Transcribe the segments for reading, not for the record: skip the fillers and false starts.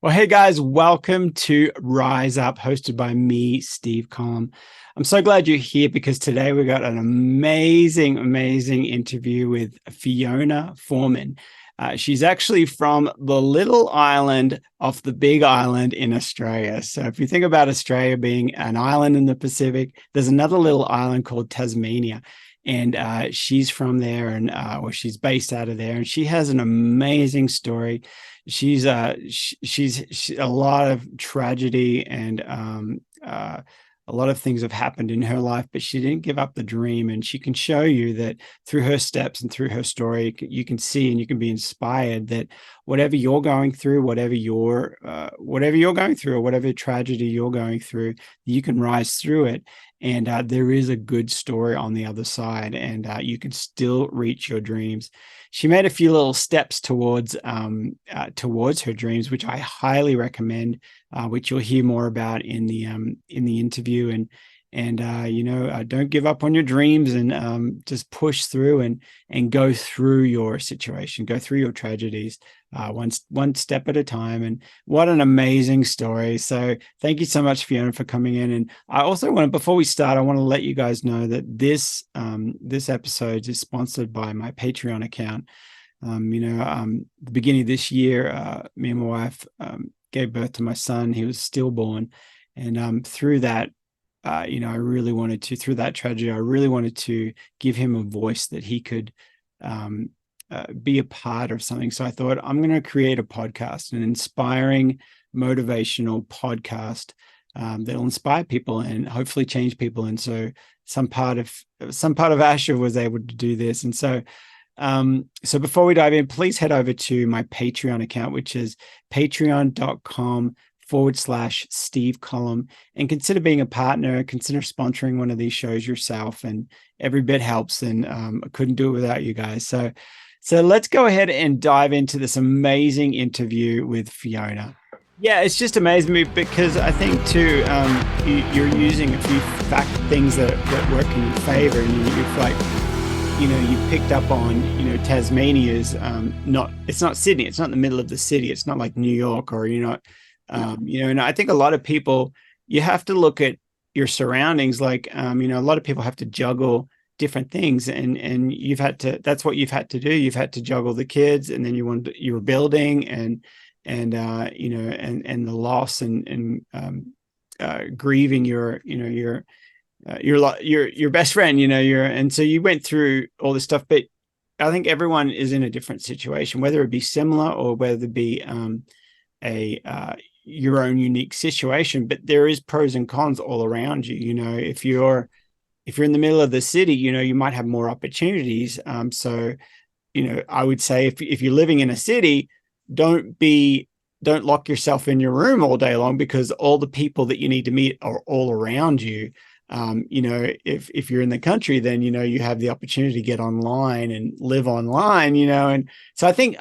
Well, hey guys, welcome to Rise Up, hosted by me, Steve Collum. I'm so glad you're here because today we got an amazing interview with Fiona Forman. She's actually from the little island off the big island in Australia. So if you think about Australia being an island in the Pacific, there's another little island called Tasmania. And she's from there, and she's based out of there, and she has an amazing story. She's a lot of tragedy and a lot of things have happened in her life, but she didn't give up the dream. And she can show you that through her steps and through her story, you can see and you can be inspired that whatever you're going through, whatever you're going through, or whatever tragedy you're going through, you can rise through it. And there is a good story on the other side, and you can still reach your dreams. She made a few little steps towards her dreams, which I highly recommend, which you'll hear more about in the interview. And don't give up on your dreams, and just push through and go through your situation, go through your tragedies, one step at a time. And what an amazing story. So thank you so much, Fiona, for coming in. And I also before we start, I want to let you guys know that this episode is sponsored by my Patreon account. The beginning of this year, me and my wife gave birth to my son. He was stillborn. And through that, I really wanted to, through that tragedy, I really wanted to give him a voice that he could be a part of something. So I thought, I'm going to create a podcast, an inspiring, motivational podcast that'll inspire people and hopefully change people. And so some part of Asher was able to do this. And so so before we dive in, please head over to my Patreon account, which is patreon.com/Steve Collum, and consider being a partner, consider sponsoring one of these shows yourself, and every bit helps. And I couldn't do it without you guys. So let's go ahead and dive into this amazing interview with Fiona. Yeah, it's just amazing me because I think too, you're using a few things that work in your favor, and you've like, you picked up on, Tasmania's it's not Sydney, it's not in the middle of the city, it's not like New York, or and I think a lot of people, you have to look at your surroundings, like a lot of people have to juggle different things, and that's what you've had to do. You've had to juggle the kids, and then you were building and the loss and grieving your best friend, and so you went through all this stuff. But I think everyone is in a different situation, whether it be similar or whether it be your own unique situation. But there is pros and cons all around you. If you're in the middle of the city, you might have more opportunities. So I would say if you're living in a city, don't lock yourself in your room all day long, because all the people that you need to meet are all around you. If you're in the country, then you have the opportunity to get online and live online, and so I think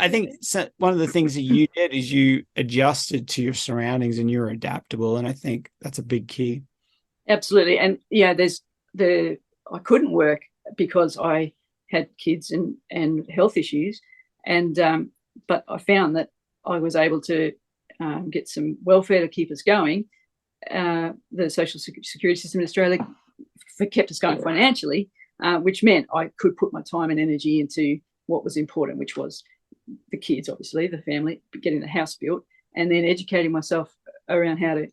one of the things that you did is you adjusted to your surroundings and you're adaptable, and I think that's a big key. Absolutely. And I couldn't work because I had kids and health issues, and but I found that I was able to get some welfare to keep us going. The social security system in Australia kept us going financially, which meant I could put my time and energy into what was important, which was the kids, obviously, the family, getting the house built, and then educating myself around how to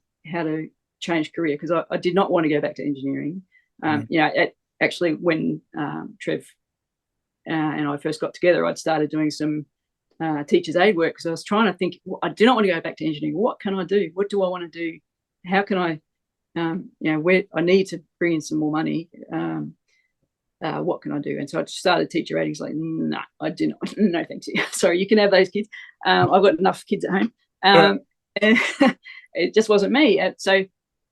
change career, because I did not want to go back to engineering. Actually, when Trev and I first got together, I'd started doing some teacher's aid work, because I was trying to think, I do not want to go back to engineering. What can I do? What do I want to do? How can I, where I need to bring in some more money? What can I do? And so I started teacher aiding. It's like, no, I do not. No, thank you. Sorry, you can have those kids. I've got enough kids at home. And it just wasn't me.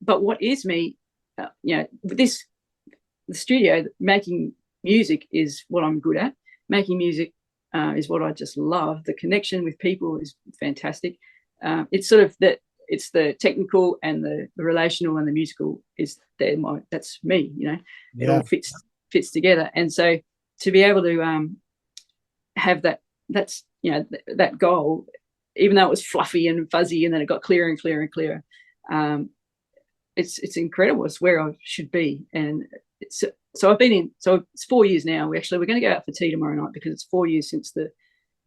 But what is me, the studio, making music is what I'm good at. Making music is what I just love. The connection with people is fantastic. It's sort of that. It's the technical and the relational and the musical is there. That's me. It all fits together. And so to be able to have that goal even though it was fluffy and fuzzy, and then it got clearer and clearer and clearer. It's incredible. It's where I should be. And so I've been in, so it's 4 years now. We're going to go out for tea tomorrow night because it's 4 years since the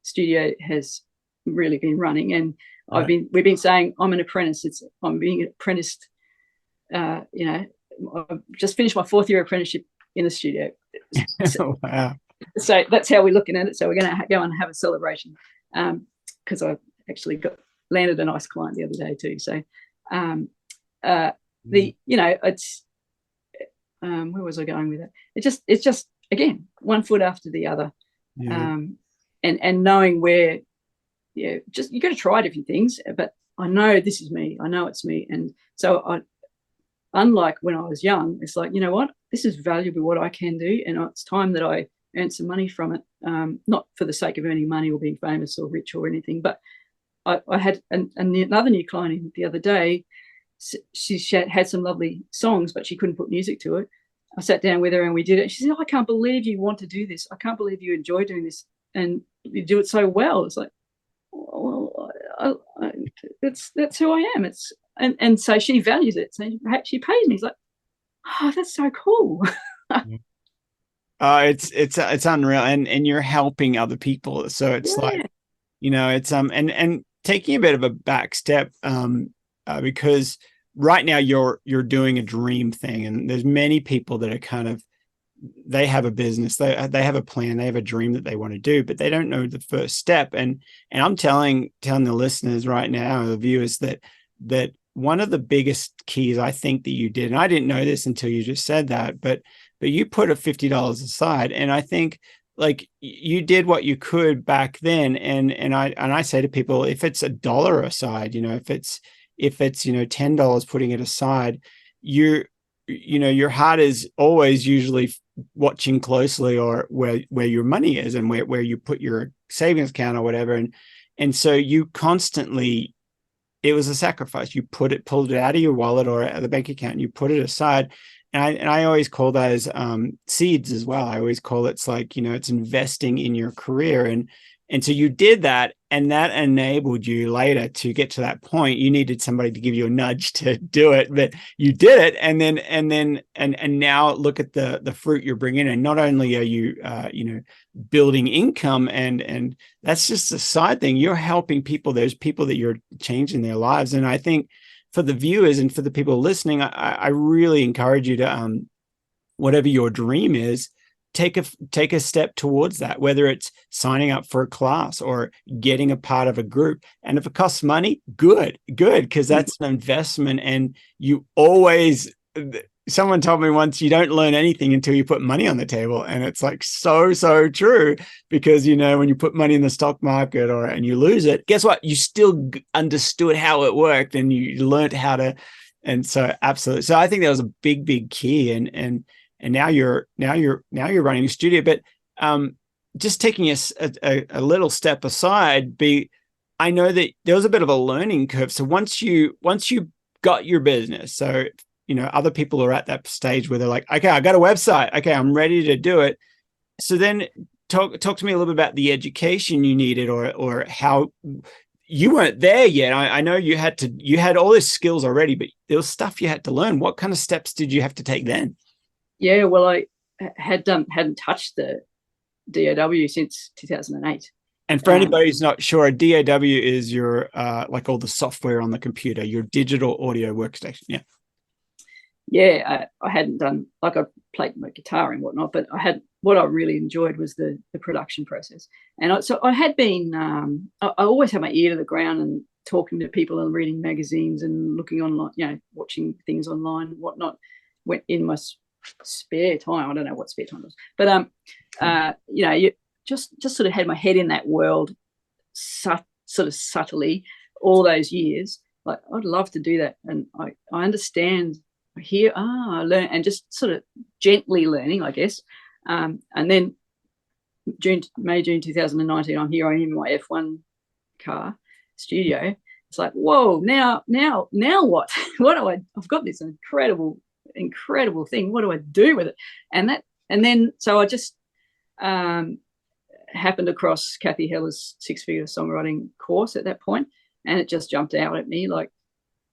studio has really been running. And we've been saying I'm an apprentice. I'm being apprenticed. I've just finished my 4th year apprenticeship in the studio. So, wow. So that's how we're looking at it. So we're going to go and have a celebration because I actually landed a nice client the other day too. So it's where was I going with it? It's just again, one foot after the other. Yeah. And knowing where, just you got to try different things, but I know this is me. I know it's me. And so unlike when I was young, it's like, you know what, this is valuable what I can do, and it's time that I earn some money from it, not for the sake of earning money or being famous or rich or anything. But I had another new client the other day. She had some lovely songs, but she couldn't put music to it. I sat down with her and we did it. She said, I can't believe you want to do this. I can't believe you enjoy doing this and you do it so well. It's like, well, that's who I am. And so she values it. So she pays me. It's like, oh, that's so cool. It's unreal, and you're helping other people. So it's like, it's and taking a bit of a back step, because right now you're doing a dream thing, and there's many people that are kind of, they have a business, they have a plan, they have a dream that they want to do, but they don't know the first step. And I'm telling the listeners right now, the viewers, that one of the biggest keys I think that you did, and I didn't know this until you just said that, but you put a $50 aside, and I think like you did what you could back then. And I say to people, if it's $1 aside, if it's $10 putting it aside, your heart is always usually watching closely, or where your money is and where you put your savings account or whatever. And so you constantly, it was a sacrifice. You pulled it out of your wallet or out of the bank account, and you put it aside. And I always call those seeds as well. I always call it's like, it's investing in your career. And so you did that, and that enabled you later to get to that point. You needed somebody to give you a nudge to do it, but you did it. And now look at the fruit you're bringing. And not only are you, building income, and that's just a side thing. You're helping people. There's people that you're changing their lives. And I think for the viewers and for the people listening, I really encourage you to, whatever your dream is, take a step towards that, whether it's signing up for a class or getting a part of a group. And if it costs money, good, because that's an investment. And you always, someone told me once, you don't learn anything until you put money on the table. And it's like so true, because when you put money in the stock market and you lose it, guess what, you still understood how it worked, and you learned how to. And so absolutely, so I think that was a big key. And now you're running a studio. But just taking a little step aside, I know that there was a bit of a learning curve. So once you got your business, so other people are at that stage where they're like, okay, I got a website, okay, I'm ready to do it. So then talk to me a little bit about the education you needed, or how you weren't there yet. I know you had all these skills already, but there was stuff you had to learn. What kind of steps did you have to take then? Yeah, well, I hadn't touched the DAW since 2008. And for anybody who's not sure, a DAW is your like all the software on the computer, your digital audio workstation. Yeah, I hadn't done, like, I played my guitar and whatnot, but what I really enjoyed was the production process. And so I had been, I always had my ear to the ground and talking to people and reading magazines and looking online, watching things online and whatnot. Went in my spare time. I don't know what spare time was, but you just sort of had my head in that world, sort of subtly, all those years. Like, I'd love to do that, and I understand. I hear, I learn, and just sort of gently learning, I guess. And then May, June 2019, I'm here. I'm in my F1 car studio. It's like, whoa! Now what? I've got this incredible thing. What do I do with it? And then so I just happened across Kathy Heller's six-figure songwriting course at that point, and it just jumped out at me like,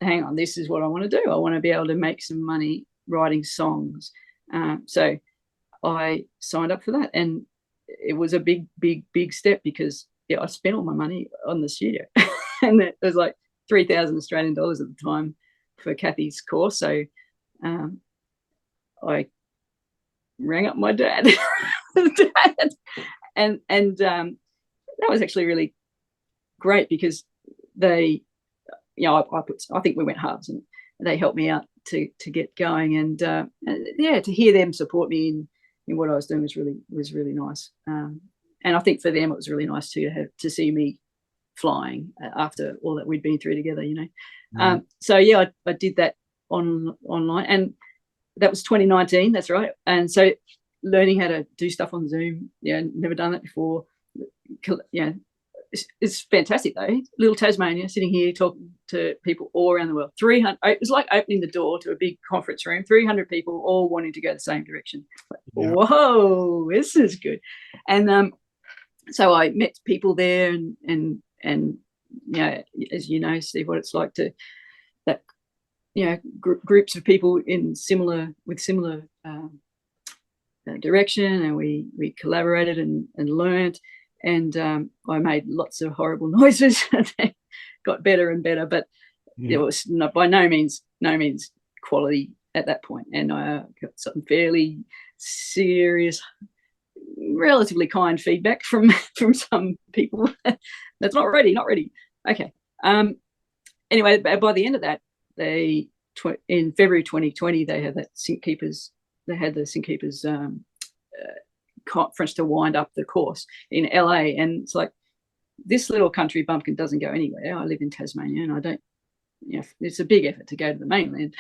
hang on, this is what I want to do. I want to be able to make some money writing songs. So I signed up for that, and it was a big step because I spent all my money on the studio, and it was like 3,000 Australian dollars at the time for Kathy's course. So I rang up my dad, and that was actually really great because they, I think we went halves, and they helped me out to get going, and to hear them support me in what I was doing was really nice. And I think for them it was really nice to see me flying after all that we'd been through together, So yeah, I did that online, and that was 2019. That's right. And so learning how to do stuff on Zoom, never done that before. It's fantastic though. Little Tasmania, sitting here talking to people all around the world. 300. It was like opening the door to a big conference room. 300 people all wanting to go the same direction. Whoa, this is good. And so I met people there, and as you know, Steve, what it's like to that groups of people with similar direction, and we collaborated and learned. And I made lots of horrible noises. They got better and better, but it was by no means quality at that point. And I got some fairly serious, relatively kind feedback from some people. That's not ready. Okay. Anyway, by the end of that, in February 2020, they had that Sync Keepers. They had the Sync Keepers conference to wind up the course in LA, and it's like, this little country bumpkin doesn't go anywhere. I live in Tasmania, and I don't, it's a big effort to go to the mainland.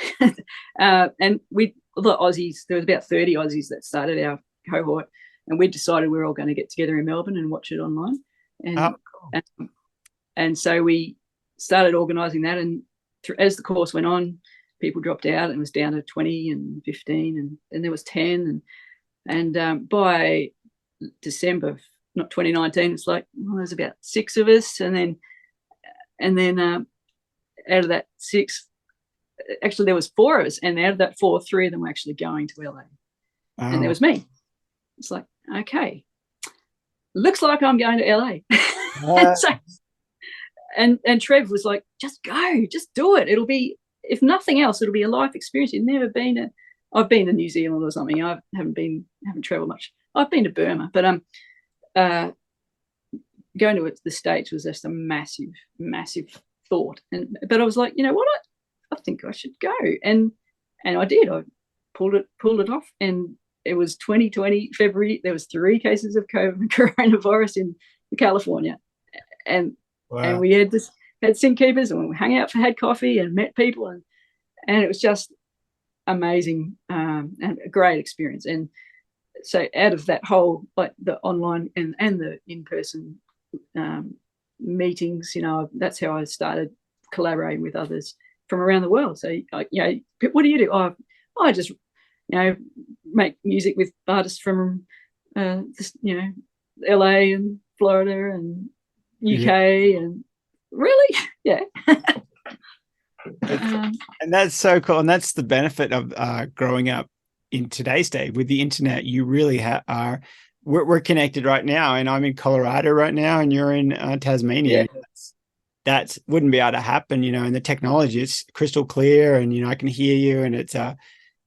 And the Aussies, there was about 30 Aussies that started our cohort, and we decided we were all going to get together in Melbourne and watch it online. And so we started organising that, and as the course went on, people dropped out, and it was down to 20 and 15, and there was 10, and by December, not 2019, it's like, well, there's about 6 of us, and then out of that 6, actually there was 4 of us, and out of that 4, 3 of them were actually going to LA, and there was me. It's like, okay, looks like I'm going to LA. So, and Trev was like, just go, just do it. It'll be, if nothing else, it'll be a life experience. You've never been I've been to New Zealand or something. I haven't traveled much. I've been to Burma, but going to the States was just a massive thought. But I was like, you know what? I think I should go, and I did. I pulled it off, and it was 2020 February. There was 3 cases of coronavirus in California, and we had Sync Keepers, and we hung out, had coffee, and met people, and it was just amazing, and a great experience. And so out of that whole, like the online and the in-person meetings, that's how I started collaborating with others from around the world. So what do you do? I just make music with artists from LA and Florida and UK, and really, and that's so cool. And that's the benefit of growing up in today's day with the internet. You really are. We're connected right now, and I'm in Colorado right now, and you're in Tasmania. That wouldn't be able to happen, and the technology, it's crystal clear, and I can hear you, and it's so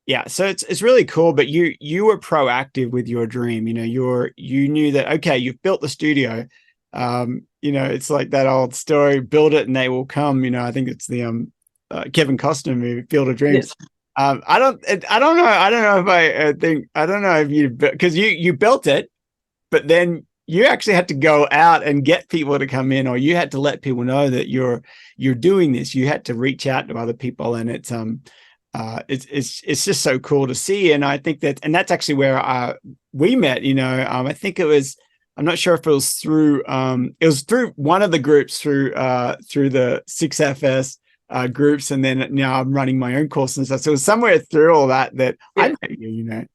it's really cool. But you were proactive with your dream. You knew that, okay, you've built the studio. It's like that old story, build it and they will come. I think it's the Kevin Costner movie, Field of Dreams. Yes. I don't know if you, because you built it, but then you actually had to go out and get people to come in, or you had to let people know that you're doing this. You had to reach out to other people, and it's just so cool to see. And I think that's actually where we met. I think it was, I'm not sure if it was through one of the groups through the 6FS groups, and then now I'm running my own course and stuff. So it was somewhere through all that I met you.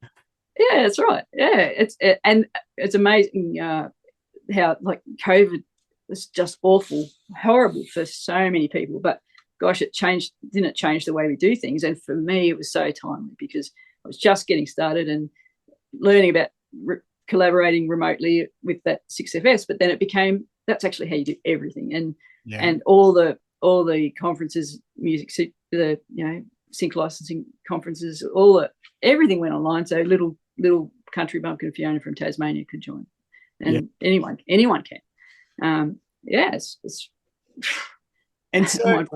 Yeah, that's right. Yeah, it's amazing. how like COVID was just awful, horrible for so many people. But gosh, didn't change the way we do things. And for me, it was so timely because I was just getting started and learning about collaborating remotely with that 6FS. But then it became, that's actually how you do everything. And all the conferences, music, the sync licensing conferences, everything went online. So little country bumpkin Fiona from Tasmania could join, and anyone can. It's and so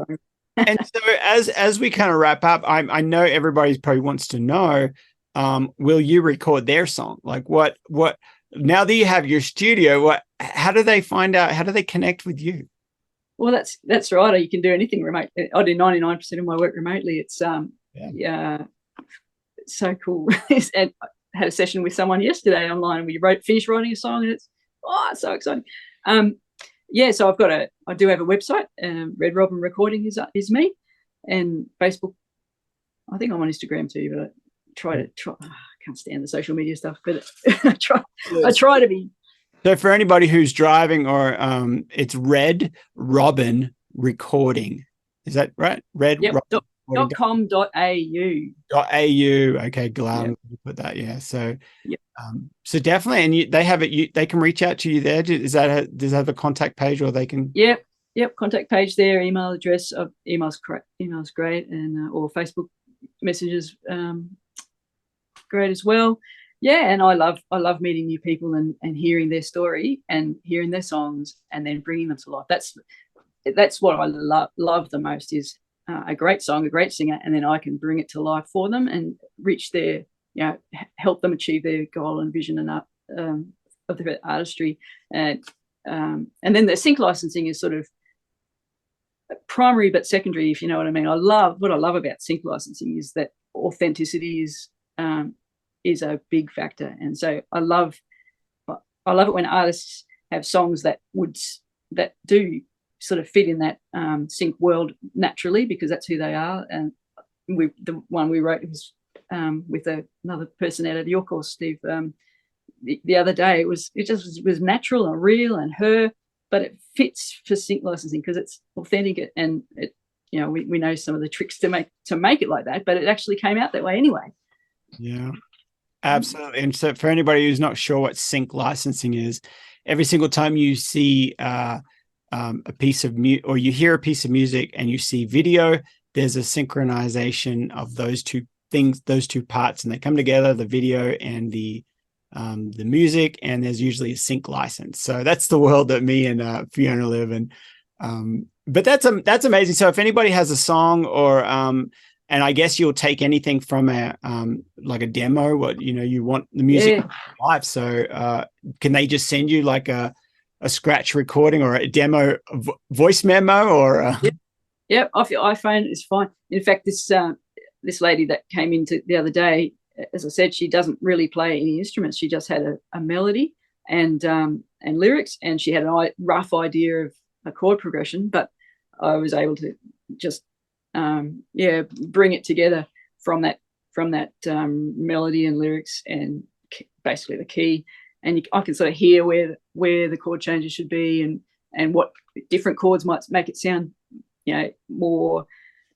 and so as we kind of wrap up, I know everybody probably wants to know, will you record their song? Like what now that you have your studio, how do they find out? How do they connect with you? Well, that's right. You can do anything remote. I do 99% of my work remotely. It's it's so cool. And I had a session with someone yesterday online, and we finished writing a song, and it's so exciting. So I do have a website. Red Robin Recording is me, and Facebook. I think I'm on Instagram too, but I try. I can't stand the social media stuff, but I try to be. So for anybody who's driving, or it's Red Robin Recording. Is that right? Red Robin. .com.au. Okay, glad to put that. Yeah. So, so definitely, and they have it. They can reach out to you there. Does that have a contact page, or they can? Yep. Contact page there. Email address. Email's great, and or Facebook messages, great as well. Yeah, and I love meeting new people and hearing their story and hearing their songs and then bringing them to life. That's what I love the most is a great song, a great singer, and then I can bring it to life for them and reach their, help them achieve their goal and vision and of their artistry. And then the sync licensing is sort of primary but secondary, if you know what I mean. What I love about sync licensing is that authenticity is a big factor, and so I love it when artists have songs that do sort of fit in that sync world naturally, because that's who they are. And the one we wrote was with another person out of your course, Steve. The other day, it was natural and real and her, but it fits for sync licensing because it's authentic and it, we know some of the tricks to make it like that, but it actually came out that way anyway. Yeah, absolutely. And so for anybody who's not sure what sync licensing is, every single time you see a piece of music, or you hear a piece of music and you see video, there's a synchronization of those two things, those two parts, and they come together, the video and the music, and there's usually a sync license. So that's the world that me and Fiona live in. But that's amazing. So if anybody has a song, or and I guess you'll take anything from a like a demo, what you want the music live. So can they just send you like a scratch recording or a demo voice memo, or Yep, off your iPhone is fine. In fact, this lady that came into the other day, as I said, she doesn't really play any instruments. She just had a melody and lyrics, and she had a rough idea of a chord progression, but I was able to just bring it together from that melody and lyrics and basically the key, and I can sort of hear where the chord changes should be and what different chords might make it sound more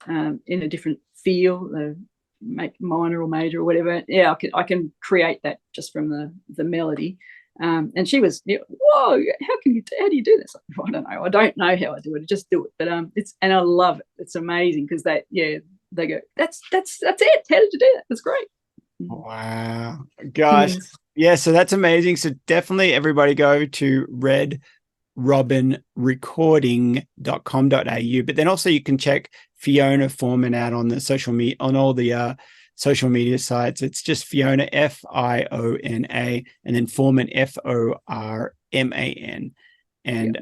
in a different feel, make minor or major or whatever. I can create that just from the melody. And she was, whoa, how do you do this? I don't know. I don't know how I do it. I just do it. But and I love it. It's amazing because they go, that's it. How did you do that? That's great. Wow, gosh. Yeah, so that's amazing. So definitely everybody go to redrobinrecording.com.au, but then also you can check Fiona Forman out on the on all the social media sites. It's just Fiona, Fiona, and then Forman, Forman, and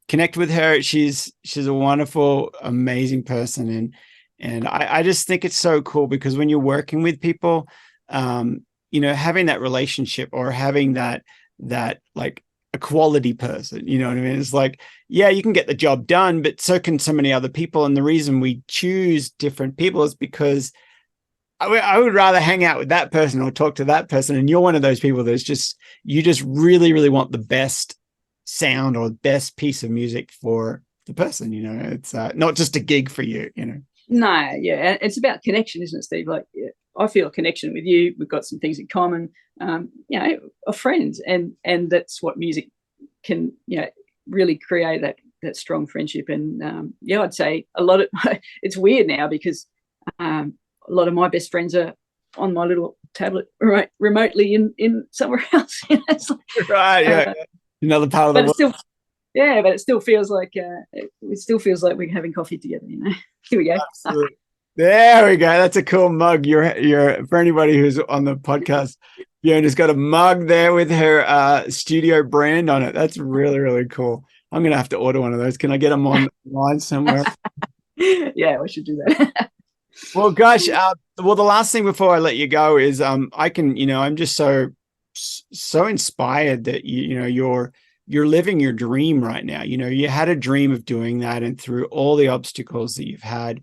connect with her. She's a wonderful, amazing person, and I just think it's so cool because when you're working with people, having that relationship or having that like a quality person, you know what I mean? It's like, yeah, you can get the job done, but so can so many other people. And the reason we choose different people is because I would rather hang out with that person or talk to that person. And you're one of those people that's you just really, really want the best sound or the best piece of music for the person. It's not just a gig for you. No, yeah, it's about connection, isn't it, Steve? Like, yeah, I feel a connection with you. We've got some things in common, are friends, and that's what music can, really create that strong friendship. And I'd say a lot of it's weird now because a lot of my best friends are on my little tablet remotely in somewhere else. It's like, right, yeah, another part of the world. Still, yeah, but it still feels like we're having coffee together. Here we go. Absolutely. There we go. That's a cool mug. You're for anybody who's on the podcast. Fiona's got a mug there with her studio brand on it. That's really, really cool. I'm gonna have to order one of those. Can I get them online somewhere? Yeah, we should do that. Well, gosh. Well, the last thing before I let you go is I'm just so inspired that you're living your dream right now. You had a dream of doing that, and through all the obstacles that you've had,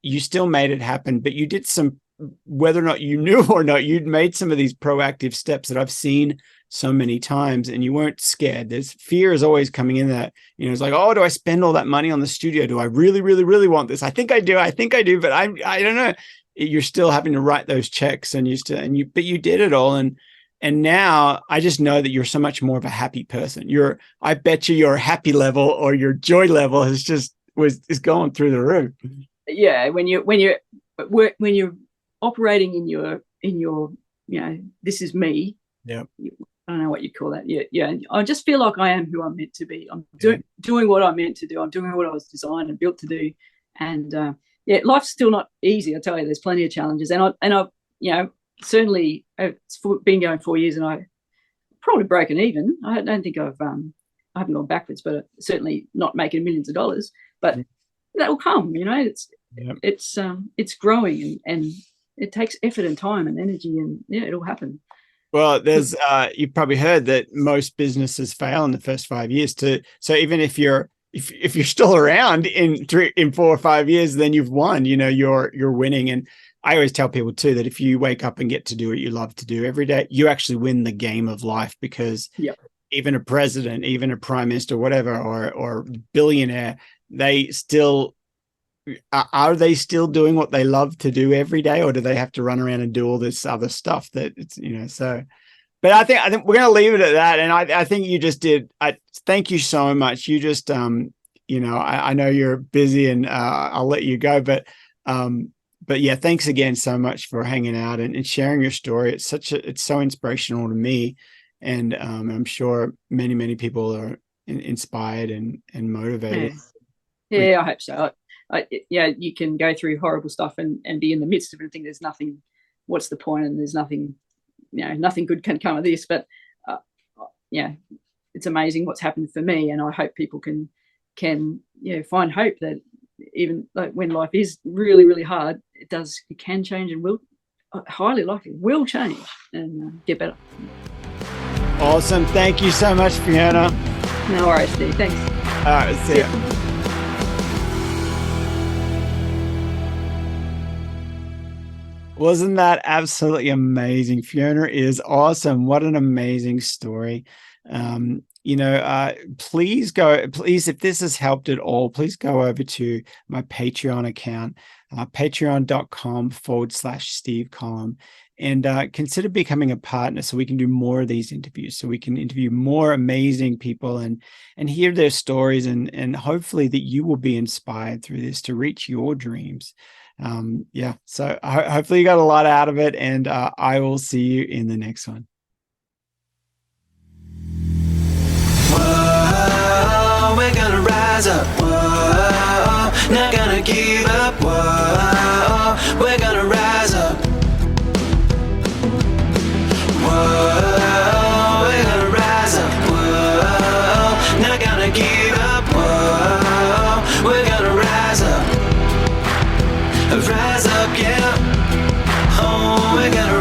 you still made it happen. But you did some, whether or not you knew or not, you'd made some of these proactive steps that I've seen so many times, and you weren't scared. There's fear is always coming in that, it's like, oh, do I spend all that money on the studio? Do I really, really, really want this? I think I do, but I don't know. You're still having to write those checks, but you did it all. And now I just know that you're so much more of a happy person. I bet your happy level or your joy level is going through the roof. Yeah. When you're operating in your, this is me. Yeah. I don't know what you call that. Yeah. I just feel like I am who I'm meant to be. I'm doing what I'm meant to do. I'm doing what I was designed and built to do. And life's still not easy. I tell you, there's plenty of challenges. And I certainly it's been going 4 years, and I probably broken even. I don't think I haven't gone backwards, but certainly not making millions of dollars. But that will come. It's growing, and it takes effort and time and energy, and it'll happen. Well, there's you've probably heard that most businesses fail in the first 5 years. So even if you're still around in 4 or 5 years, then you've won. You're winning. And I always tell people too that if you wake up and get to do what you love to do every day, you actually win the game of life, because even a president, even a prime minister, whatever, or billionaire, are they still doing what they love to do every day, or do they have to run around and do all this other stuff that it's, so. But I think we're going to leave it at that. And I think you just did. Thank you so much. You just, I know you're busy, and I'll let you go, but yeah, thanks again so much for hanging out and sharing your story. It's so inspirational to me. And I'm sure many, many people are inspired and motivated. Yeah, I hope so. You can go through horrible stuff and be in the midst of it and think there's nothing, what's the point? And there's nothing, nothing good can come of this. But it's amazing what's happened for me. And I hope people can find hope that even like when life is really, really hard, it can change, and will highly likely will change and get better. Awesome. Thank you so much, Fiona. No worries, Steve. Thanks. All right. See ya. Wasn't that absolutely amazing? Fiona is awesome. What an amazing story. Please, if this has helped at all, please go over to my Patreon account, patreon.com/Steve Collum, and consider becoming a partner so we can do more of these interviews, so we can interview more amazing people and hear their stories, and hopefully that you will be inspired through this to reach your dreams. So hopefully you got a lot out of it, and I will see you in the next one. Whoa, we're gonna rise up. Whoa, not gonna give up. Whoa, we're gonna rise up. Whoa, we're gonna rise up. Whoa, not gonna give up. Whoa, we're gonna rise up. Rise up, yeah. Oh, we're gonna